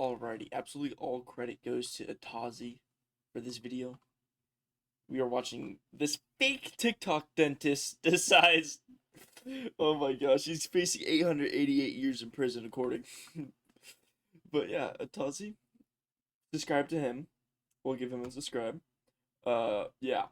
Alrighty, absolutely all credit goes to Atazi for this video. We are watching this fake TikTok dentist decides. Oh my gosh, he's facing 888 years in prison, according. But yeah, Atazi, subscribe to him. We'll give him a subscribe. Yeah.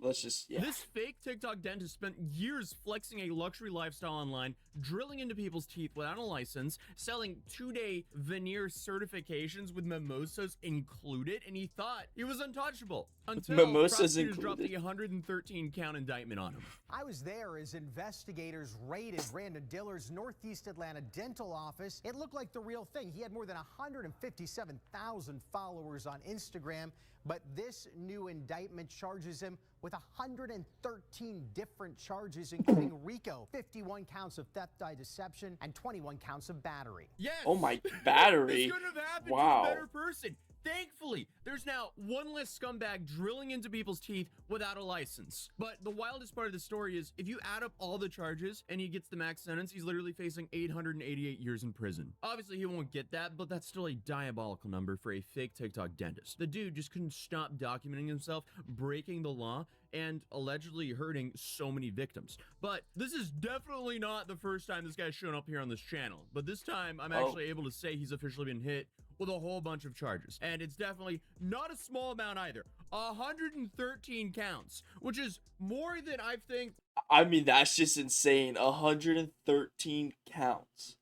Let's just, yeah. This fake TikTok dentist spent years flexing a luxury lifestyle online, drilling into people's teeth without a license, selling 2-day veneer certifications with mimosas included, and he thought he was untouchable until Mimosas prosecutors dropped included. the 113 count indictment on him. I was there as investigators raided Brandon Diller's Northeast Atlanta dental office. It looked like the real thing. He had more than 157,000 followers on Instagram, but this new indictment charges him with 113 different charges, including RICO, 51 counts of theft by deception, and 21 counts of battery. Yes! Oh my, battery. This couldn't have happened Wow. to a better person. Thankfully, there's now one less scumbag drilling into people's teeth without a license. But the wildest part of the story is if you add up all the charges and he gets the max sentence, he's literally facing 888 years in prison. Obviously, he won't get that, but that's still a diabolical number for a fake TikTok dentist. The dude just couldn't stop documenting himself, breaking the law, and allegedly hurting so many victims. But this is definitely not the first time this guy's shown up here on this channel. But this time, I'm actually able to say he's officially been hit with a whole bunch of charges. And it's definitely not a small amount either. 113 counts, which is more than I think. I mean, that's just insane. 113 counts.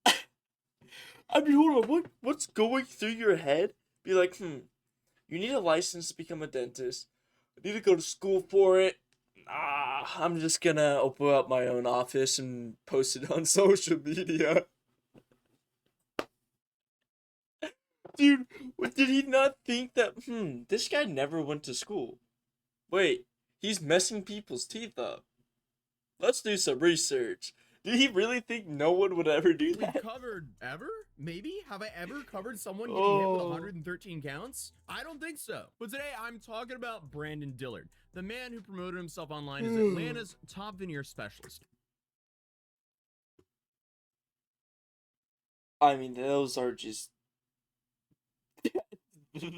I mean, hold on. What's going through your head? Be like, you need a license to become a dentist. I need to go to school for it. I'm just gonna open up my own office and post it on social media. Dude, did he not think that, this guy never went to school? Wait, he's messing people's teeth up. Let's do some research. Did he really think no one would ever do that? We've covered ever? Maybe? Have I ever covered someone getting hit with 113 counts? I don't think so. But today I'm talking about Brandon Dillard, the man who promoted himself online as Atlanta's top veneer specialist. I mean, those are just...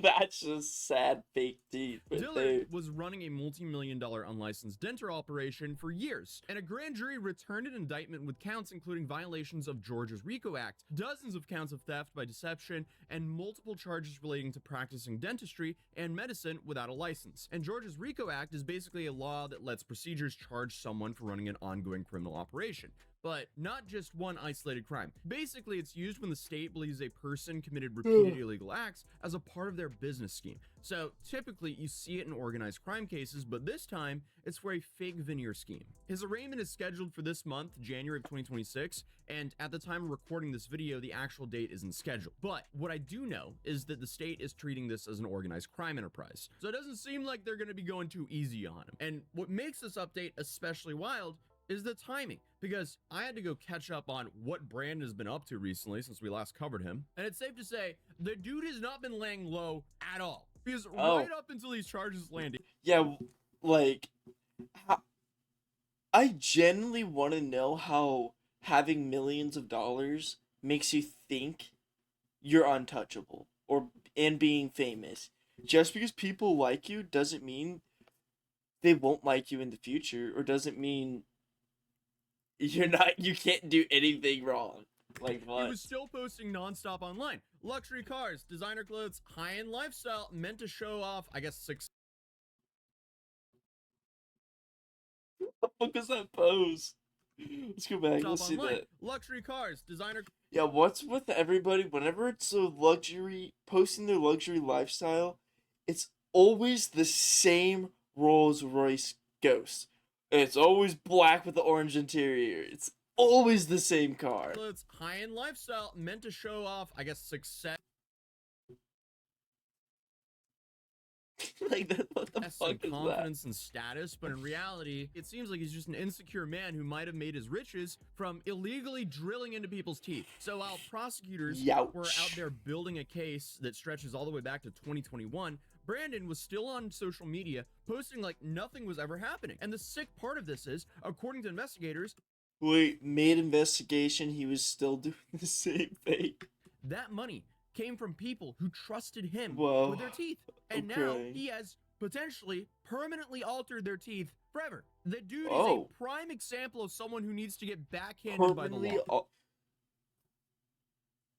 That's just sad fake teeth. Dillard was running a multi-million-dollar unlicensed dental operation for years, and a grand jury returned an indictment with counts including violations of Georgia's RICO Act, dozens of counts of theft by deception, and multiple charges relating to practicing dentistry and medicine without a license. And Georgia's RICO Act is basically a law that lets procedures charge someone for running an ongoing criminal operation. But not just one isolated crime. Basically, it's used when the state believes a person committed repeated illegal acts as a part of their business scheme. So typically, you see it in organized crime cases, but this time, it's for a fake veneer scheme. His arraignment is scheduled for this month, January of 2026, and at the time of recording this video, the actual date isn't scheduled. But what I do know is that the state is treating this as an organized crime enterprise. So it doesn't seem like they're gonna be going too easy on him. And what makes this update especially wild is the timing, because I had to go catch up on what Brandon has been up to recently since we last covered him, and it's safe to say the dude has not been laying low at all, because right up until these charges landed. Yeah, like, I genuinely want to know how having millions of dollars makes you think you're untouchable, and being famous. Just because people like you doesn't mean they won't like you in the future, or doesn't mean you can't do anything wrong. Like what? He was still posting nonstop online. Luxury cars, designer clothes, high-end lifestyle meant to show off, I guess, success. What the fuck is that pose? Let's go back. Let's see that. Luxury cars, designer. Yeah, what's with everybody? Whenever it's a luxury, posting their luxury lifestyle, it's always the same Rolls Royce Ghost. It's always black with the orange interior. It's always the same car. It's high-end lifestyle meant to show off, I guess, success. Like, what the fuck is confidence that? and status, but in reality, it seems like he's just an insecure man who might have made his riches from illegally drilling into people's teeth. So while prosecutors were out there building a case that stretches all the way back to 2021, Brandon was still on social media posting like nothing was ever happening. And the sick part of this is, according to investigators, Wait, made investigation, he was still doing the same thing. That money came from people who trusted him Whoa. with their teeth. And now Okay. he has potentially permanently altered their teeth forever. The dude is Oh. a prime example of someone who needs to get backhanded by the Permanently law.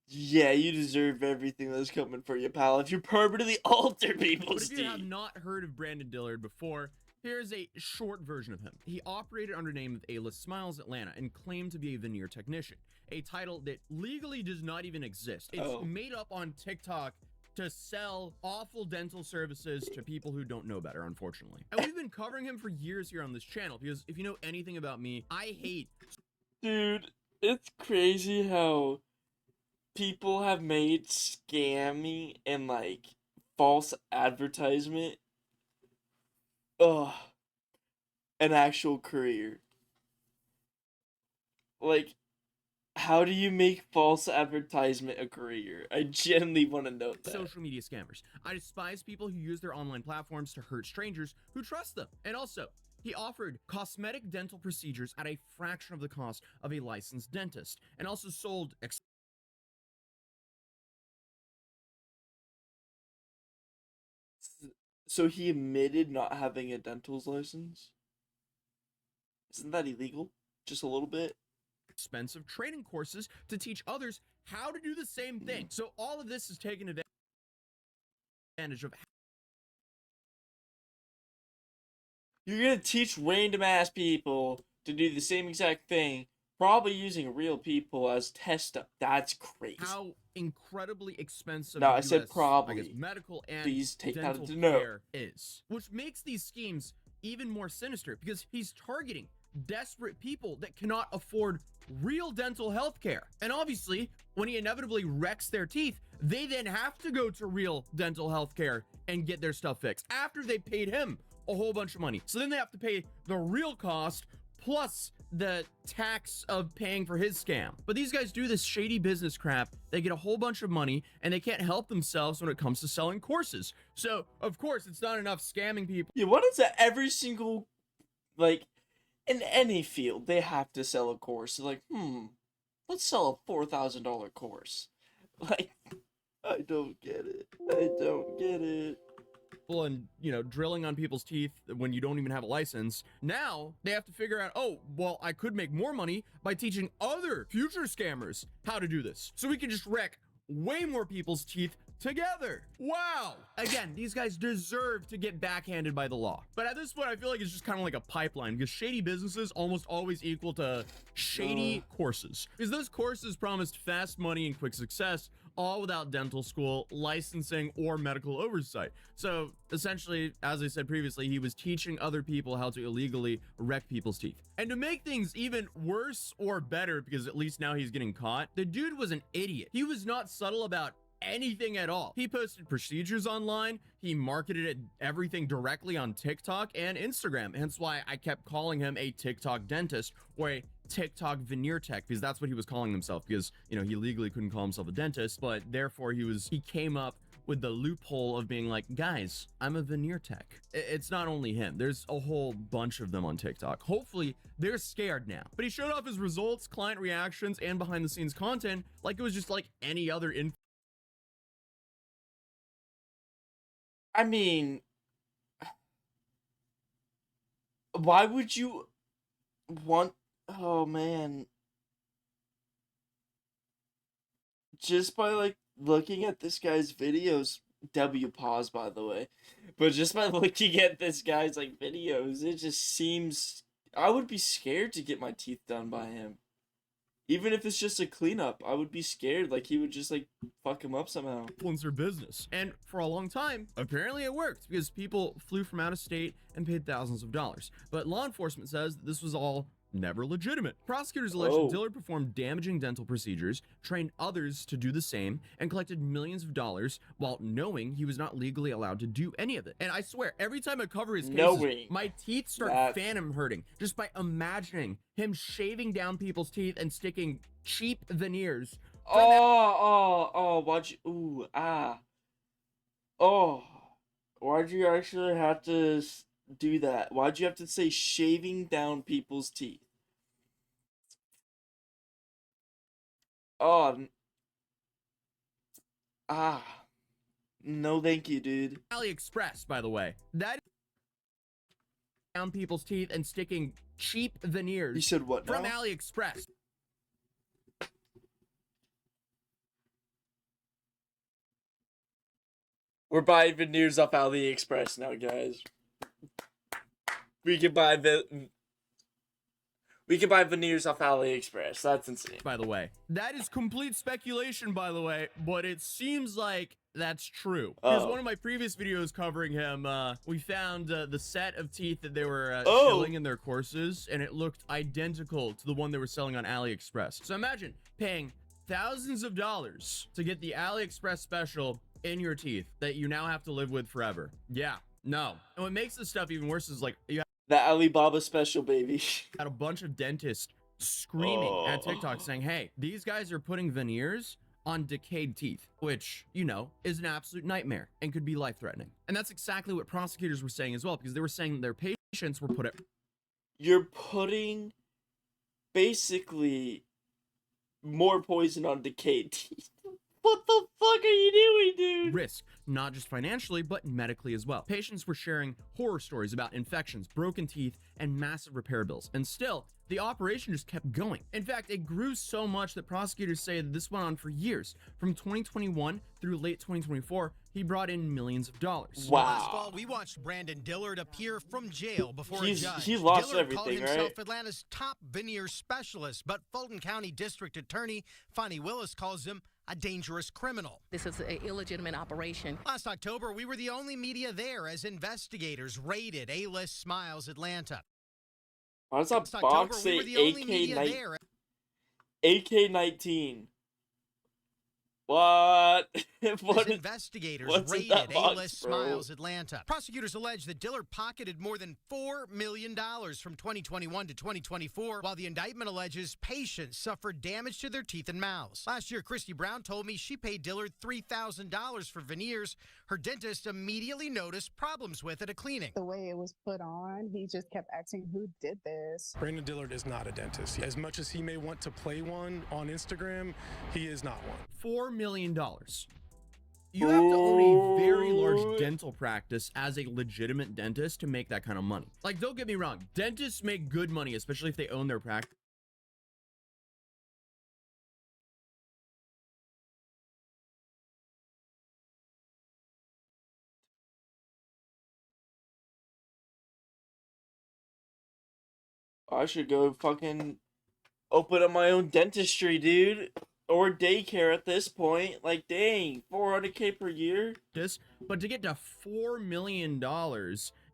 Yeah, you deserve everything that's coming for you, pal. If you permanently alter But people's if you have teeth. not heard of Brandon Dillard before, here's a short version of him. He operated under the name of A-List Smiles Atlanta and claimed to be a veneer technician, a title that legally does not even exist. It's made up on TikTok to sell awful dental services to people who don't know better, unfortunately. And we've been covering him for years here on this channel because if you know anything about me, I hate... Dude, it's crazy how people have made scamming and, like, false advertisement an actual career. Like, how do you make false advertisement a career? I genuinely want to know that. social media scammers. I despise people who use their online platforms to hurt strangers who trust them. And also, he offered cosmetic dental procedures at a fraction of the cost of a licensed dentist, and also sold So he admitted not having a dental's license? Isn't that illegal? Just a little bit? expensive training courses to teach others how to do the same thing. So all of this is taken advantage of. You're gonna teach random ass people to do the same exact thing, probably using real people as test up. That's crazy. How incredibly expensive No, the I said US, probably. I guess, medical and Please take that dental to note. care is. Which makes these schemes even more sinister because he's targeting desperate people that cannot afford real dental health care. And obviously, when he inevitably wrecks their teeth, they then have to go to real dental health care and get their stuff fixed after they paid him a whole bunch of money. So then they have to pay the real cost plus the tax of paying for his scam. But these guys do this shady business crap. They get a whole bunch of money and they can't help themselves when it comes to selling courses. So, of course, it's not enough scamming people. Yeah, what is that? Every single, like, in any field, they have to sell a course. They're like, let's sell a $4,000 course. Like, I don't get it. I don't get it. And, you know, drilling on people's teeth when you don't even have a license. Now they have to figure out, oh, well, I could make more money by teaching other future scammers how to do this. So we can just wreck way more people's teeth together. Wow. Again, these guys deserve to get backhanded by the law. But at this point, I feel like it's just kind of like a pipeline because shady businesses almost always equal to shady courses. Because those courses promised fast money and quick success, all without dental school, licensing, or medical oversight. So essentially, as I said previously, he was teaching other people how to illegally wreck people's teeth. And to make things even worse or better, because at least now he's getting caught, the dude was an idiot. He was not subtle about anything at all. He posted procedures online, he marketed everything directly on TikTok and Instagram, hence why I kept calling him a TikTok dentist or a TikTok veneer tech, because that's what he was calling himself, because, you know, he legally couldn't call himself a dentist, but therefore he came up with the loophole of being like, guys, I'm a veneer tech. It's not only him. There's a whole bunch of them on TikTok. Hopefully, they're scared now. But he showed off his results, client reactions, and behind the scenes content like it was just like any other I mean, why would you want... Oh, man. Just by, like, looking at this guy's videos... W pause, by the way. But just by looking at this guy's, like, videos, it just seems... I would be scared to get my teeth done by him. Even if it's just a cleanup, I would be scared. Like, he would just, like, fuck him up somehow. Influencer business. And for a long time, apparently it worked because people flew from out of state and paid thousands of dollars. But law enforcement says that this was all never legitimate. Prosecutors alleged that Dillard performed damaging dental procedures, trained others to do the same, and collected millions of dollars while knowing he was not legally allowed to do any of it. And I swear, every time I cover his cases, my teeth start phantom hurting just by imagining him shaving down people's teeth and sticking cheap veneers. Why'd you... Ooh, ah. Oh. Why'd you actually have to do that? Why'd you have to say shaving down people's teeth? Oh, no, thank you, dude. AliExpress, by the way. That is down people's teeth and sticking cheap veneers You said what from now? AliExpress. We're buying veneers off AliExpress now, guys. We can buy veneers off AliExpress. That's insane. By the way, that is complete speculation, by the way, but it seems like that's true. Because one of my previous videos covering him, we found the set of teeth that they were shilling in their courses, and it looked identical to the one they were selling on AliExpress. So imagine paying thousands of dollars to get the AliExpress special in your teeth that you now have to live with forever. Yeah, no. And what makes this stuff even worse is like you The Alibaba special, baby. had a bunch of dentists screaming at TikTok saying, hey, these guys are putting veneers on decayed teeth, which, you know, is an absolute nightmare and could be life-threatening. And that's exactly what prosecutors were saying as well, because they were saying their patients were put at You're putting basically more poison on decayed teeth. What the fuck are you doing, dude? risk, not just financially, but medically as well. Patients were sharing horror stories about infections, broken teeth, and massive repair bills. And still, the operation just kept going. In fact, it grew so much that prosecutors say that this went on for years. From 2021 through late 2024, he brought in millions of dollars. Last fall, we watched Brandon Dillard appear from jail before a judge. He lost Dillard everything, called himself right? Atlanta's top veneer specialist, but Fulton County District Attorney Fonnie Willis calls him a dangerous criminal. This is an illegitimate operation. Last October, we were the only media there as investigators raided A-List Smiles Atlanta. Why does that Last October, box we say were the only media AK-19? there. AK-19. What? As What? investigators what's in raided that box, A-List bro? Smiles Atlanta. Prosecutors allege that Dillard pocketed more than $4 million from 2021 to 2024, while the indictment alleges patients suffered damage to their teeth and mouths. Last year, Christy Brown told me she paid Dillard $3,000 for veneers her dentist immediately noticed problems with at a cleaning. The way it was put on, he just kept asking who did this. Brandon Dillard is not a dentist. As much as he may want to play one on Instagram, he is not one. $4 million. You have to own a very large dental practice as a legitimate dentist to make that kind of money. Like, don't get me wrong, dentists make good money, especially if they own their practice. I should go fucking open up my own dentistry, dude. Or daycare at this point. Like, dang, $400K per year? But to get to $4 million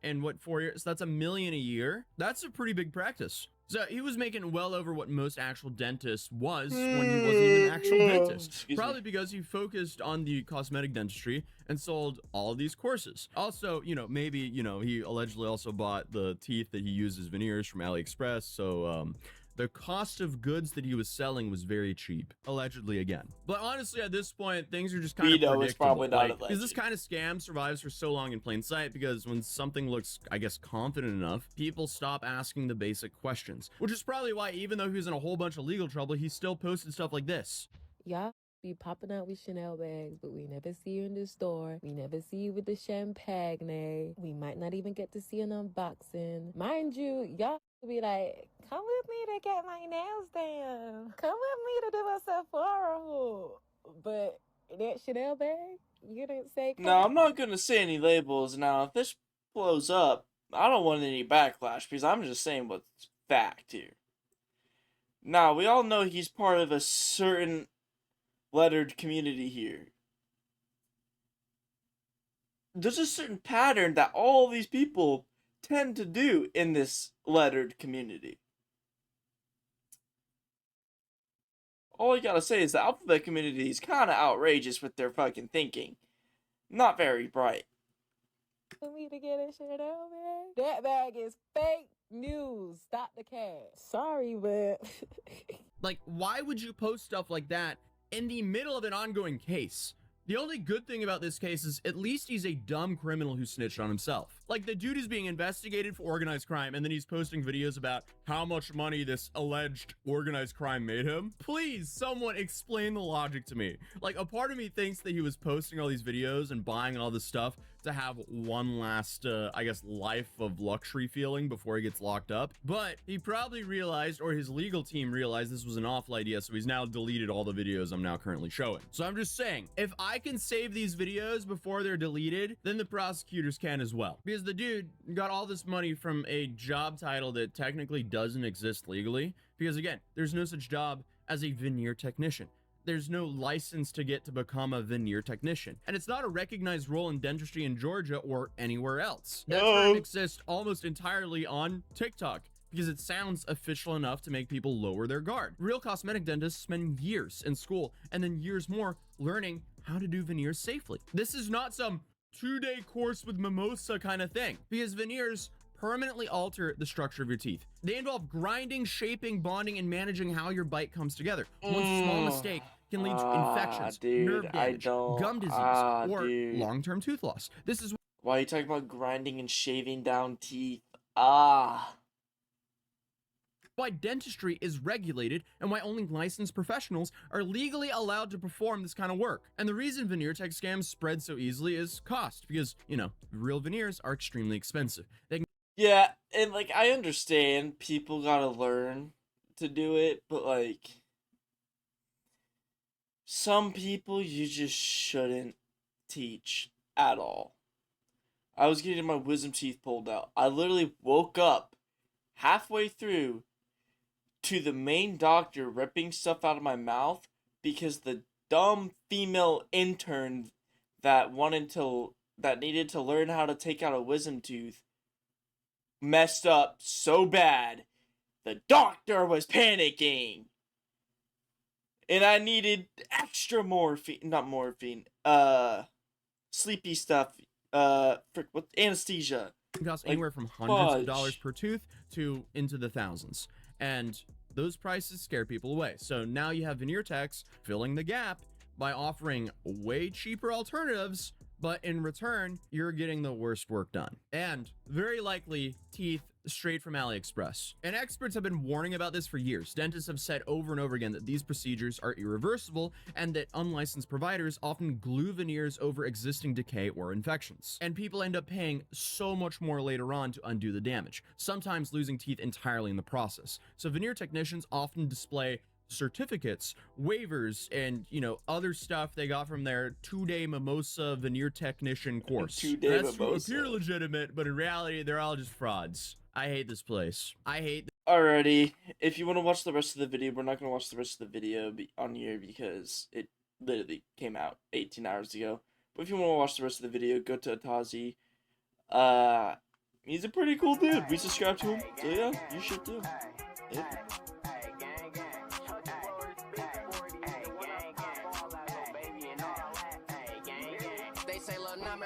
in what 4 years, that's $1 million a year. That's a pretty big practice. So he was making well over what most actual dentists was when he wasn't even an actual dentist. Excuse Probably me. because he focused on the cosmetic dentistry and sold all of these courses. Also, you know, maybe, you know, he allegedly also bought the teeth that he used as veneers from AliExpress. So, the cost of goods that he was selling was very cheap, allegedly again. But honestly, at this point, things are just kind We of know predictable. it's probably not Like, because this alleged. kind of scam survives for so long in plain sight, because when something looks, I guess, confident enough, people stop asking the basic questions. Which is probably why, even though he was in a whole bunch of legal trouble, he still posted stuff like this. Y'all be popping out with Chanel bags, but we never see you in the store. We never see you with the champagne. We might not even get to see an unboxing. Mind you, y'all be like, come with me to get my nails done. Come with me to do a Sephora haul. But that Chanel bag, you didn't say come. No, I'm not gonna say any labels. Now, if this blows up, I don't want any backlash because I'm just saying what's fact here. Now, we all know he's part of a certain lettered community here. There's a certain pattern that all these people tend to do in this lettered community. All I gotta say is the alphabet community is kind of outrageous with their fucking thinking. Not very bright. For me to get a Chanel bag? That bag is fake news. Stop the cash. Sorry, but Like, why would you post stuff like that in the middle of an ongoing case? The only good thing about this case is at least he's a dumb criminal who snitched on himself. Like, the dude is being investigated for organized crime, and then he's posting videos about how much money this alleged organized crime made him. Please, someone explain the logic to me. Like, a part of me thinks that he was posting all these videos and buying all this stuff to have one last, I guess, life of luxury feeling before he gets locked up. But he probably realized, or his legal team realized, this was an awful idea, so he's now deleted all the videos I'm now currently showing. So I'm just saying, if I can save these videos before they're deleted, then the prosecutors can as well. Because the dude got all this money from a job title that technically doesn't exist legally. Because again, there's no such job as a veneer technician. There's no license to get to become a veneer technician. And it's not a recognized role in dentistry in Georgia or anywhere else. That term exists almost entirely on TikTok because it sounds official enough to make people lower their guard. Real cosmetic dentists spend years in school and then years more learning how to do veneers safely. This is not some 2-day course with mimosa kind of thing, because veneers permanently alter the structure of your teeth. They involve grinding, shaping, bonding, and managing how your bite comes together. One small mistake can lead to infections, nerve damage, gum disease, or long-term tooth loss. This is why are you talking about grinding and shaving down teeth? Why dentistry is regulated and why only licensed professionals are legally allowed to perform this kind of work. And the reason veneer tech scams spread so easily is cost, because, you know, real veneers are extremely expensive. Yeah, and like, I understand people gotta learn to do it, but like, some people you just shouldn't teach at all. I was getting my wisdom teeth pulled out. I literally woke up halfway through to the main doctor ripping stuff out of my mouth because the dumb female intern that needed to learn how to take out a wisdom tooth messed up so bad the doctor was panicking. And I needed extra sleepy stuff, anesthesia. It costs anywhere from hundreds of dollars per tooth to into the thousands. And those prices scare people away. So now you have veneer techs filling the gap by offering way cheaper alternatives, but in return, you're getting the worst work done. And very likely teeth straight from AliExpress. And experts have been warning about this for years. Dentists have said over and over again that these procedures are irreversible and that unlicensed providers often glue veneers over existing decay or infections. And people end up paying so much more later on to undo the damage, sometimes losing teeth entirely in the process. So veneer technicians often display certificates, waivers, and, you know, other stuff they got from their 2-day mimosa veneer technician course. That's to appear legitimate, but in reality, they're all just frauds. I hate this place. Alrighty, if you want to watch the rest of the video, we're not going to watch the rest of the video on here because it literally came out 18 hours ago. But if you want to watch the rest of the video, go to Atazi. He's a pretty cool dude. We subscribe to him, so yeah, you should too. Yeah. They say, "Lil' Name